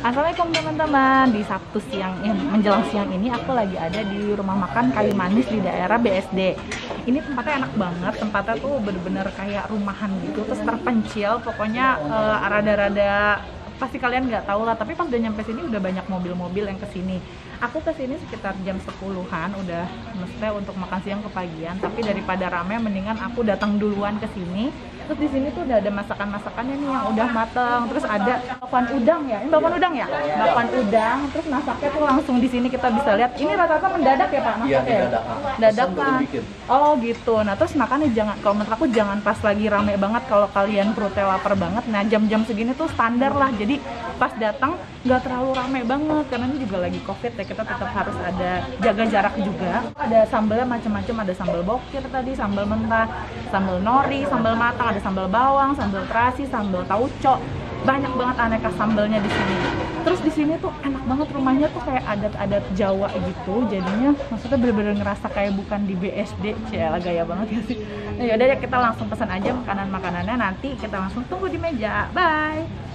Assalamualaikum teman-teman. Di Sabtu siang menjelang siang ini aku lagi ada di rumah makan Kayu Manis di daerah BSD. Ini tempatnya enak banget. Tempatnya tuh bener-bener kayak rumahan gitu, terus terpencil. Pokoknya rada-rada pasti kalian nggak tahu lah. Tapi pas udah nyampe sini udah banyak mobil-mobil yang kesini. Aku kesini sekitar jam 10-an, udah mesti untuk makan siang kepagian. Tapi daripada rame, mendingan aku datang duluan ke sini. Terus di sini tuh udah ada masakan-masakannya nih yang udah mateng. Terus ada bakwan udang ya. Ini bakwan udang ya? Bakwan udang. Terus masaknya tuh langsung di sini kita bisa lihat. Ini rata-rata mendadak ya Pak masaknya? Iya, mendadak kan. Oh gitu. Nah terus makannya jangan, kalau menurut aku jangan pas lagi rame banget. Kalau kalian perutnya lapar banget. Nah jam-jam segini tuh standar lah. Jadi pas datang nggak terlalu rame banget karena ini juga lagi COVID ya, kita tetap harus ada jaga jarak juga. Ada sambalnya macam-macam, ada sambal bokir tadi, sambal mentah, sambal nori, sambal matang, ada sambal bawang, sambal terasi, sambal tauco. Banyak banget aneka sambalnya di sini. Terus di sini tuh enak banget, rumahnya tuh kayak adat-adat Jawa gitu. Jadinya maksudnya bener-bener ngerasa kayak bukan di BSD. Ciela gaya banget ya sih. Nah yaudah ya kita langsung pesan aja makanan-makanannya, nanti kita langsung tunggu di meja. Bye.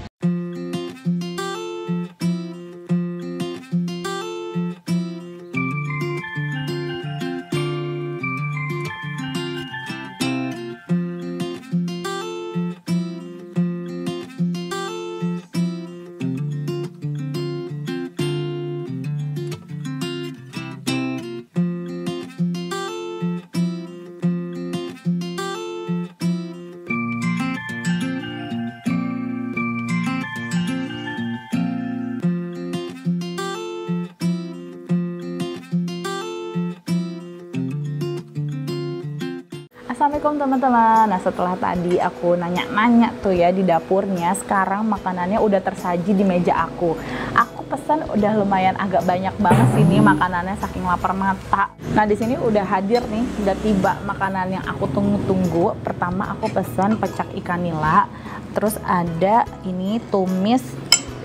Assalamualaikum teman-teman. Nah setelah tadi aku nanya-nanya tuh ya di dapurnya, sekarang makanannya udah tersaji di meja aku. Aku pesan udah lumayan agak banyak banget sini makanannya saking lapar mata. Nah di sini udah hadir nih, udah tiba makanan yang aku tunggu-tunggu. Pertama aku pesan pecak ikan nila, terus ada ini tumis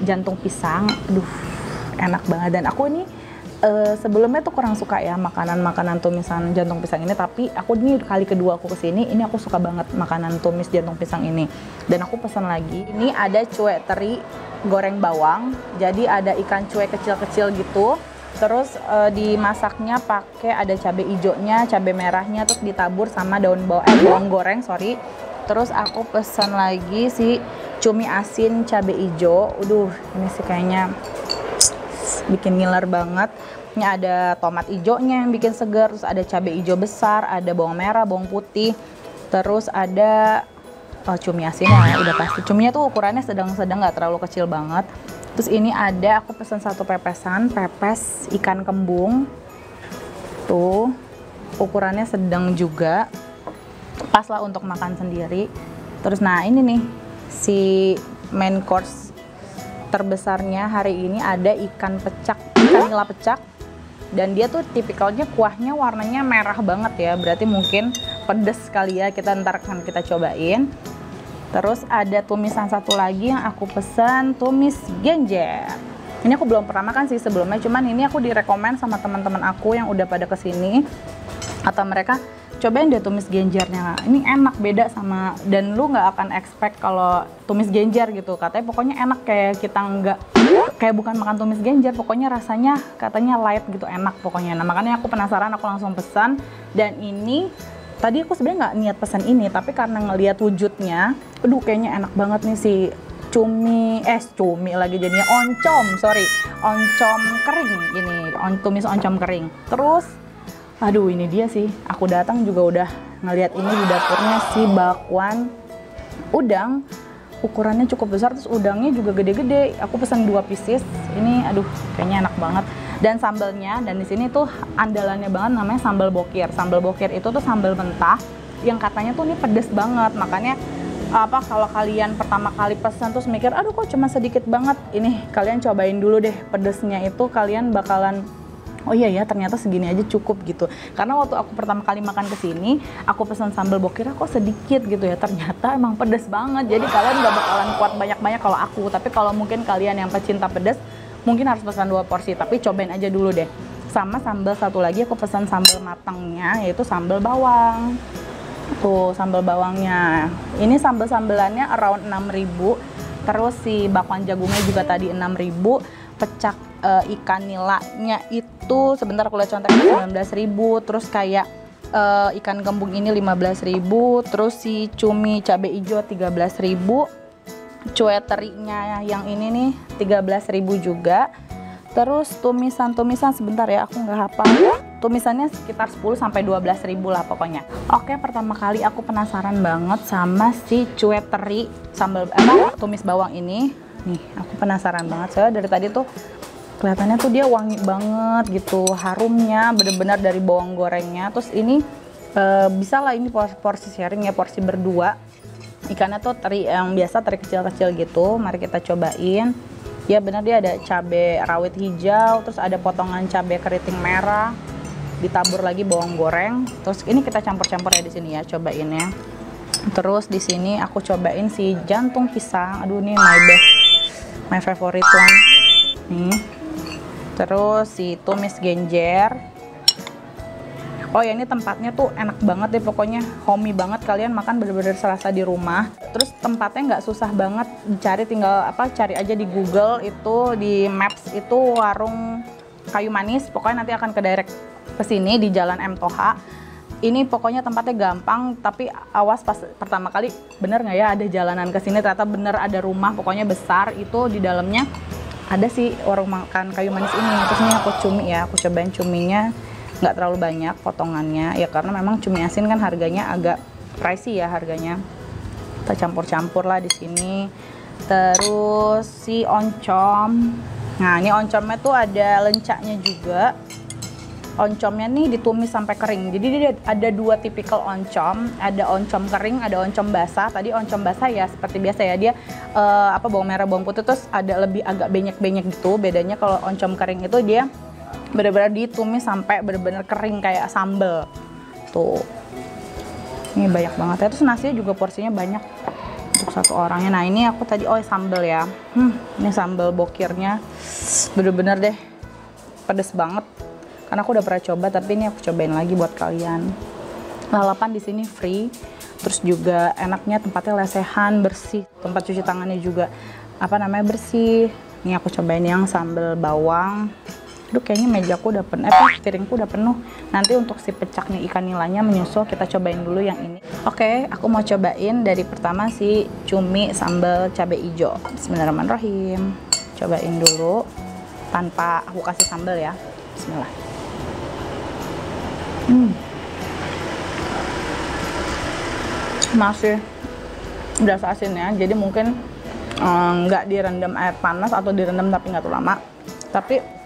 jantung pisang. Aduh enak banget, dan aku ini sebelumnya tuh kurang suka ya makanan tumisan jantung pisang ini, tapi aku ini kali kedua aku kesini, ini aku suka banget makanan tumis jantung pisang ini, dan aku pesan lagi. Ini ada cuek teri goreng bawang, jadi ada ikan cuek kecil-kecil gitu, terus dimasaknya pakai ada cabai hijaunya, cabai merahnya, terus ditabur sama bawang goreng, sorry. Terus aku pesan lagi si cumi asin cabai hijau. Ini sih kayaknya bikin ngiler banget. Ini ada tomat hijaunya yang bikin segar, terus ada cabai hijau besar, ada bawang merah, bawang putih, terus ada cumi asinnya ya, udah pasti. Cuminya tuh ukurannya sedang-sedang, nggak terlalu kecil banget. Terus ini ada, aku pesan satu pepesan, pepes ikan kembung. Tuh, ukurannya sedang juga. Pas lah untuk makan sendiri. Terus nah ini nih, si main course terbesarnya hari ini ada ikan nila pecak, dan dia tuh tipikalnya kuahnya warnanya merah banget ya, berarti mungkin pedes kali ya, ntar akan kita cobain. Terus ada tumisan satu lagi yang aku pesan, tumis genjer. Ini aku belum pernah makan sih sebelumnya, cuman ini aku direkomend sama teman-teman aku yang udah pada kesini, atau mereka cobain deh tumis genjernya. Ini enak, beda sama, dan lu nggak akan expect kalau tumis genjer gitu. Katanya pokoknya enak, kayak kita nggak, kayak bukan makan tumis genjer. Pokoknya rasanya katanya light gitu, enak pokoknya. Nah makanya aku penasaran, aku langsung pesan. Dan ini tadi aku sebenarnya nggak niat pesan ini, tapi karena ngelihat wujudnya, kayaknya enak banget nih si cumi lagi jadinya oncom kering ini, tumis oncom kering. Terus ini dia sih, aku datang juga udah ngeliat ini di dapurnya, si bakwan udang, ukurannya cukup besar, terus udangnya juga gede-gede. Aku pesan 2 pieces. Ini kayaknya enak banget. Dan sambalnya, dan di sini tuh andalannya banget namanya sambal bokir. Sambal bokir itu tuh sambal mentah yang katanya tuh ini pedes banget. Makanya kalau kalian pertama kali pesan terus mikir, kok cuma sedikit banget, ini kalian cobain dulu deh pedesnya, itu kalian bakalan oh iya ya, ternyata segini aja cukup gitu. Karena waktu aku pertama kali makan kesini, aku pesan sambal bokir kok sedikit gitu ya, ternyata emang pedes banget. Jadi kalian nggak bakalan kuat banyak-banyak kalau aku. Tapi kalau mungkin kalian yang pecinta pedas, mungkin harus pesan 2 porsi. Tapi cobain aja dulu deh. Sama sambal satu lagi, aku pesan sambal matangnya, yaitu sambal bawang. Tuh sambal bawangnya. Ini sambal-sambelannya around 6.000. Terus si bakwan jagungnya juga tadi 6.000. Pecak ikan nilanya itu sebentar aku lihat contohnya 19.000. Terus kayak ikan gembung ini 15.000. Terus si cumi cabai hijau 13.000. Cue terinya yang ini nih 13.000 juga. Terus tumisan sebentar ya, aku nggak hafal. Tumisannya sekitar 10 sampai 12.000 lah pokoknya. Oke, pertama kali aku penasaran banget sama si cue teri sambal tumis bawang ini. Nih, aku penasaran banget. Soalnya dari tadi tuh kelihatannya tuh dia wangi banget gitu, harumnya bener-bener dari bawang gorengnya. Terus ini bisa lah ini porsi sharing ya, porsi berdua. Ikannya tuh teri yang biasa, teri kecil-kecil gitu. Mari kita cobain. Ya benar, dia ada cabai rawit hijau, terus ada potongan cabai keriting merah, ditabur lagi bawang goreng. Terus ini kita campur-campur ya di sini ya, cobain ya. Terus di sini aku cobain si jantung pisang. Aduh, ini my best, my favorite one. Nih. Terus si tumis genjer. Oh ya, ini tempatnya tuh enak banget deh pokoknya, homey banget, kalian makan bener-bener serasa di rumah. Terus tempatnya nggak susah banget dicari, tinggal cari aja di Google, itu di Maps itu warung kayu manis, pokoknya nanti akan ke direct ke sini di Jalan M Toha. Ini pokoknya tempatnya gampang, tapi awas pas pertama kali bener nggak ya ada jalanan ke sini, ternyata bener ada rumah pokoknya besar, itu di dalamnya ada sih warung makan kayu manis ini. Terus ini aku cumi ya, aku cobain cuminya. Nggak terlalu banyak potongannya ya, karena memang cumi asin kan harganya agak pricey ya harganya. Kita campur-campur lah di sini. Terus si oncom. Nah, ini oncomnya tuh ada lencaknya juga. Oncomnya nih ditumis sampai kering. Jadi dia ada dua tipikal oncom, ada oncom kering, ada oncom basah. Tadi oncom basah ya seperti biasa ya, dia bawang merah, bawang putih, terus ada lebih agak benyek-benyek gitu. Bedanya kalau oncom kering itu dia benar-benar ditumis sampai benar-benar kering kayak sambal tuh. Ini banyak banget ya, terus nasinya juga porsinya banyak untuk satu orangnya. Nah ini aku tadi sambal ya, ini sambal bokirnya bener-bener deh pedes banget, karena aku udah pernah coba, tapi ini aku cobain lagi buat kalian. Lalapan di sini free, terus juga enaknya tempatnya lesehan, bersih, tempat cuci tangannya juga bersih. Ini aku cobain yang sambal bawang. Aduh, kayaknya mejaku udah penuh, piringku udah penuh. Nanti untuk si pecak nih ikan nilanya menyusul, kita cobain dulu yang ini. Oke, aku mau cobain dari pertama si cumi sambal cabai hijau. Bismillahirrahmanirrahim. Cobain dulu tanpa aku kasih sambal ya. Bismillah. Masih berasa asin ya, jadi mungkin nggak direndam air panas atau direndam tapi nggak terlalu lama. Tapi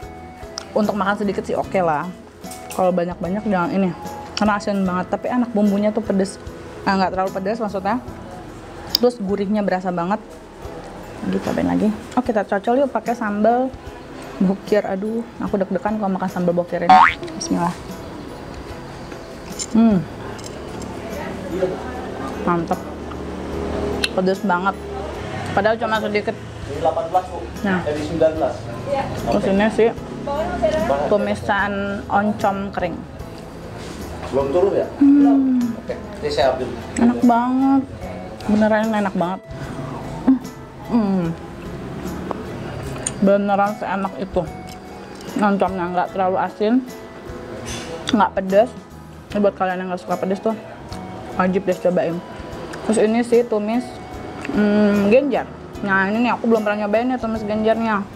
untuk makan sedikit sih oke lah. Kalau banyak-banyak jangan ini, karena asin banget. Tapi enak, bumbunya tuh pedes, nggak terlalu pedes maksudnya. Terus gurihnya berasa banget. Cobain lagi. Kita cocol yuk pakai sambal bokir. Aduh, aku deg-degan kalau makan sambal bokir ini. Bismillah. Mantep, pedes banget. Padahal cuma sedikit. 18 Bu. Nah, Jadi 19. terus ini sih tumisan oncom kering. Belum turun ya? Belum. Oke, ini saya ambil. Enak banget, beneran enak banget. Beneran seenak itu. Oncomnya nggak terlalu asin, nggak pedas. Ini buat kalian yang nggak suka pedas tuh wajib deh cobain. Terus ini sih tumis genjer. Nah ini nih aku belum pernah nyobain nih tumis genjernya.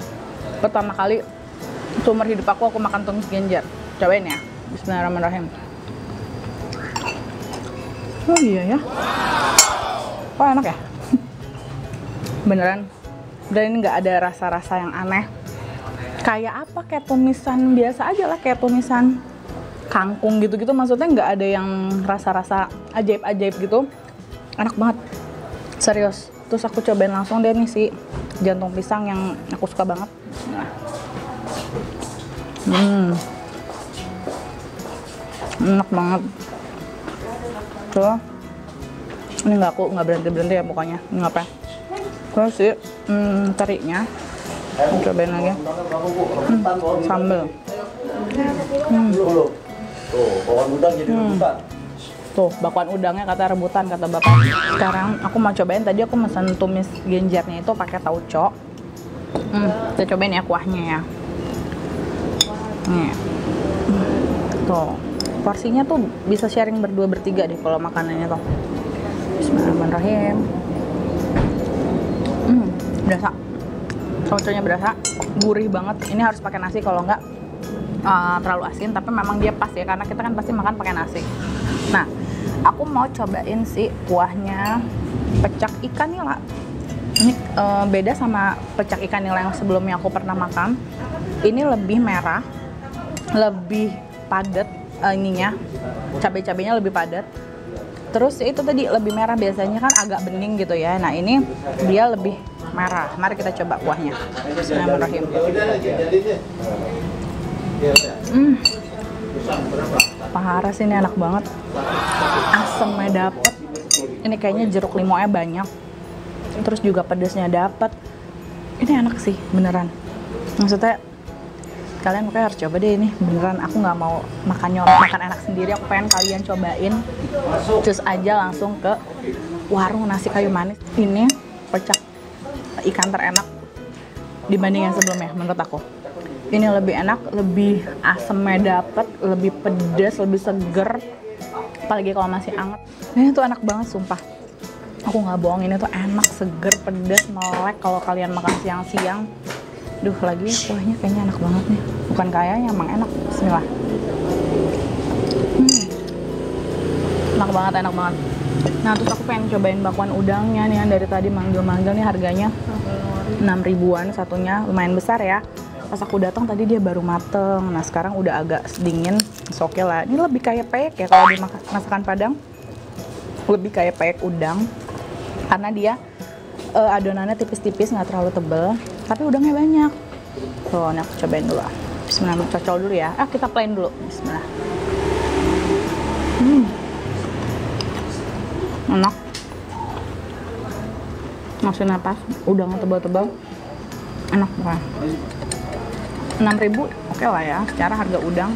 Pertama kali seumur hidup aku makan tumis genjer. Cobain ya. Bismillahirrahmanirrahim. Oh iya ya. Oh enak ya. Beneran. Dan ini nggak ada rasa-rasa yang aneh. Kayak apa? Kayak tumisan biasa aja lah, kayak tumisan kangkung gitu-gitu. Maksudnya nggak ada yang rasa-rasa ajaib-ajaib gitu. Enak banget. Serius. Terus aku cobain langsung deh nih si jantung pisang yang aku suka banget. Enak banget. Tuh. Ini nggak berhenti ya pokoknya. Ini apa? Terus si terinya. Aku cobain lagi. Sambal. Tuh, bawang udang jadi rebutan. Tuh, bakwan udangnya kata rebutan kata bapak. Sekarang aku mau cobain, tadi aku mesen tumis genjernya itu pakai tauco. Kita cobain ya kuahnya ya. Nih. Tuh, porsinya tuh bisa sharing berdua bertiga deh kalau makanannya tuh. Bismillahirrahmanirrahim. Berasa. Tauconya berasa, gurih banget. Ini harus pakai nasi, kalau enggak terlalu asin, tapi memang dia pas ya, karena kita kan pasti makan pakai nasi. Nah, aku mau cobain sih kuahnya pecak ikan nila. Ini beda sama pecak ikan nila yang sebelumnya aku pernah makan. Ini lebih merah, lebih padat ininya, cabai-cabainya lebih padat. Terus itu tadi lebih merah, biasanya kan agak bening gitu ya. Nah, ini dia lebih merah. Mari kita coba kuahnya. Bismillahirrahmanirrahim. Parah sih, ini enak banget. Asemnya dapet. Ini kayaknya jeruk limonya banyak. Terus juga pedasnya dapet. Ini enak sih, beneran. Maksudnya kalian makanya harus coba deh ini. Beneran, aku nggak mau makan enak sendiri. Aku pengen kalian cobain. Cus aja langsung ke warung nasi kayu manis. Ini pecak ikan terenak dibanding yang sebelumnya menurut aku. Ini lebih enak, lebih asemnya dapet, lebih pedas, lebih seger. Apalagi kalau masih anget. Ini tuh enak banget, sumpah. Aku nggak bohong, ini tuh enak, seger, pedas, melek kalau kalian makan siang-siang. Duh, lagi kuahnya kayaknya enak banget nih. Bukan kayaknya, emang enak. Bismillah. Enak banget, enak banget. Nah, terus aku pengen cobain bakwan udangnya nih, yang dari tadi manggil-manggil nih, harganya 6 ribuan satunya, lumayan besar ya. Pas aku datang tadi dia baru mateng. Nah, sekarang udah agak dingin, oke lah. Ini lebih kayak peyek ya kalau di masakan Padang. Lebih kayak peyek udang. Karena dia adonannya tipis-tipis, nggak terlalu tebel, tapi udangnya banyak. Tuh, ini aku cobain dulu. Bismillah, cocol dulu ya. Kita plain dulu. Bismillah. Enak. Masih napas, udangnya tebal-tebal. Enak banget. 6.000 oke lah ya, secara harga udang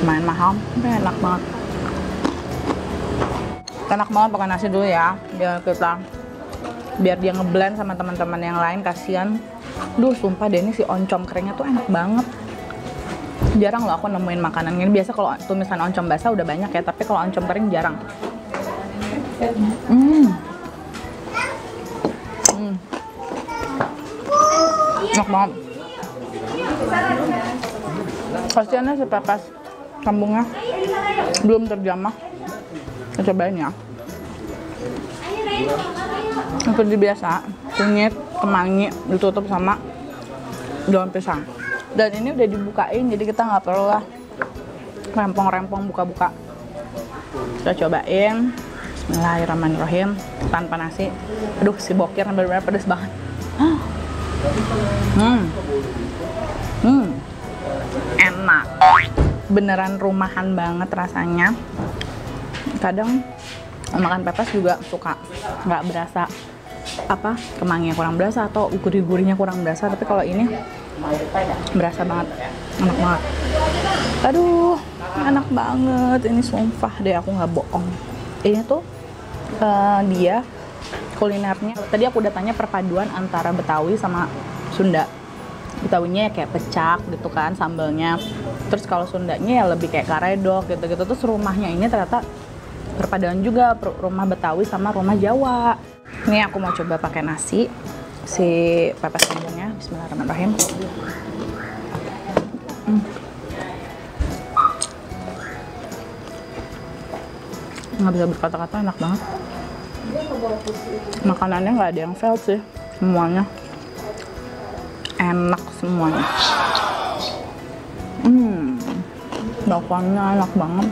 lumayan mahal, tapi enak banget. Enak banget pakai nasi dulu ya, biar dia ngeblend sama teman-teman yang lain, kasihan. Duh, sumpah deh, ini si oncom keringnya tuh enak banget. Jarang loh aku nemuin makanan ini. Biasa kalau tumisan oncom basah udah banyak ya, tapi kalau oncom kering jarang. Enak banget. Kasiannya si pepas kambungnya belum terjamah. Kita cobain ya. Seperti biasa, kunyit, kemangi ditutup sama daun pisang. Dan ini udah dibukain, jadi kita nggak perlu lah rempong-rempong buka-buka. Kita cobain. Bismillahirrahmanirrahim. Tanpa nasi. Aduh, si bokir bener-bener pedes banget. Enak, beneran rumahan banget rasanya. Kadang makan pepes juga suka nggak berasa kemanginya kurang berasa atau gurih-gurihnya kurang berasa, tapi kalau ini berasa banget, enak banget. Aduh, enak banget ini, sumpah deh, aku nggak bohong. Ini tuh dia kulinernya. Tadi aku udah tanya perpaduan antara Betawi sama Sunda. Betawinya ya kayak pecak gitu kan sambelnya. Terus kalau Sundanya ya lebih kayak karedok gitu-gitu. Terus rumahnya ini ternyata perpaduan juga, rumah Betawi sama rumah Jawa. Ini aku mau coba pakai nasi si pepes kambingnya. Bismillahirrahmanirrahim. Nggak bisa berkata-kata, enak banget. Makanannya nggak ada yang fail sih, semuanya enak semuanya. Bakwannya enak banget.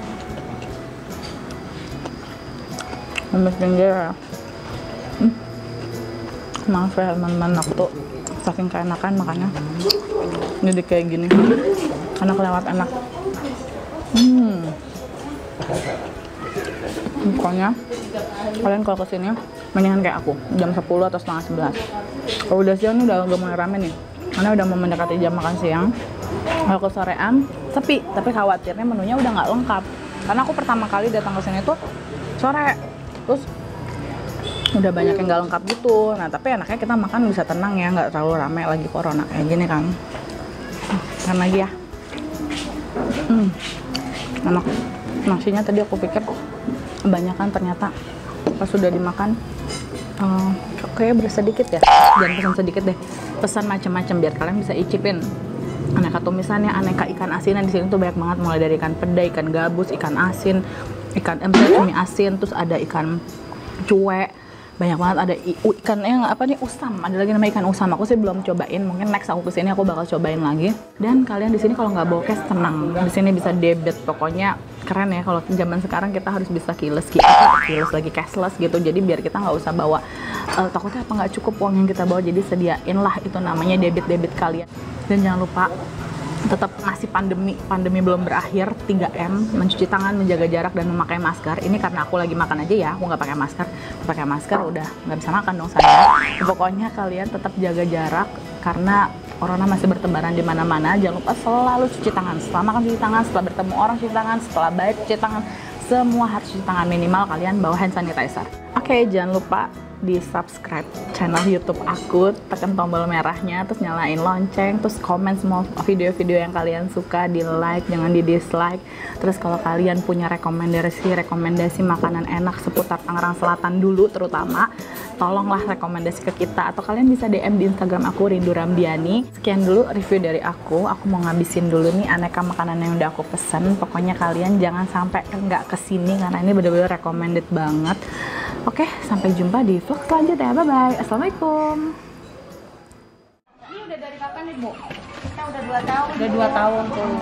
Lemes pinggir ya. Maaf ya teman-teman, aku saking keenakan makannya jadi kayak gini, enak lewat enak. Pokoknya kalian kalau kesini mendingan kayak aku jam 10 atau setengah 11. Kalau udah siang ini udah mulai rame nih, karena udah mau mendekati jam makan siang. Kalau ke sorean sepi, tapi khawatirnya menunya udah nggak lengkap. Karena aku pertama kali datang ke sini tuh sore, terus udah banyak yang nggak lengkap gitu. Nah tapi enaknya kita makan bisa tenang ya, nggak terlalu rame lagi corona kayak gini kan. Makan lagi ya. Enak. Nasinya tadi aku pikir kebanyakan, ternyata pas sudah dimakan kayak berasa sedikit ya. Jangan pesan sedikit deh, pesan macam-macam biar kalian bisa icipin aneka tumisannya, aneka ikan asinan. Di sini tuh banyak banget, mulai dari ikan peda, ikan gabus, ikan asin, ikan cumi asin, terus ada ikan cuek, banyak banget. Ada ikan yang apa nih, usam, ada lagi nama ikan usam. Aku sih belum cobain, mungkin next aku kesini aku bakal cobain lagi. Dan kalian di sini kalau nggak bawa cash tenang, di sini bisa debit, pokoknya keren ya. Kalau zaman sekarang kita harus bisa kiles lagi cashless gitu, jadi biar kita nggak usah bawa takutnya apa nggak cukup uang yang kita bawa, jadi sediain lah itu namanya debit kalian. Dan jangan lupa, tetap masih pandemi belum berakhir, 3M, mencuci tangan, menjaga jarak, dan memakai masker. Ini karena aku lagi makan aja ya, aku nggak pakai masker udah nggak bisa makan dong saya. Pokoknya kalian tetap jaga jarak karena corona masih bertebaran di mana-mana. Jangan lupa selalu cuci tangan, setelah makan cuci tangan, setelah bertemu orang cuci tangan, setelah balik cuci tangan, semua harus cuci tangan, minimal kalian bawa hand sanitizer. Oke, jangan lupa di subscribe channel YouTube aku, tekan tombol merahnya, terus nyalain lonceng, terus komen semua video-video yang kalian suka, di like, jangan di dislike. Terus kalau kalian punya rekomendasi makanan enak seputar Tangerang Selatan dulu terutama, tolonglah rekomendasi ke kita, atau kalian bisa DM di Instagram aku, Rindu Ramdiani. Sekian dulu review dari aku mau ngabisin dulu nih aneka makanan yang udah aku pesen. Pokoknya kalian jangan sampai nggak kesini karena ini bener-bener recommended banget. Oke, sampai jumpa di vlog selanjutnya. Bye-bye. Assalamualaikum. Ini udah dari kapan nih, Bu? Kita udah 2 tahun. Udah 2 tahun tuh.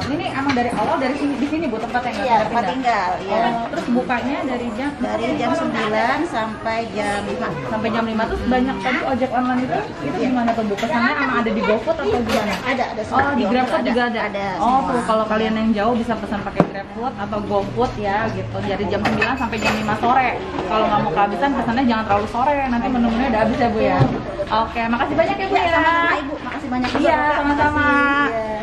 Ini emang dari awal dari sini, di sini Bu tempatnya nggak Iya, tempat pindah-pindah? tinggal. Ya. Terus bukanya dari jam? Dari jam 9 sampai jam 5. Sampai jam 5. Terus banyak tadi ojek online itu gimana tuh Bu? Pesannya emang ada di GoFood atau gimana? Ada Oh, di GrabFood juga ada? Ada Oh, semua. tuh kalau kalian yang jauh bisa pesan pakai GrabFood atau GoFood ya gitu. Dari jam 9 sampai jam 5 sore. Kalau nggak mau kehabisan, pesannya jangan terlalu sore. Nanti menu-menunya udah habis ya Bu ya. Oke, makasih banyak ya Bu ya. Sama-sama Ibu, makasih banyak. Iya, sama-sama. Iya.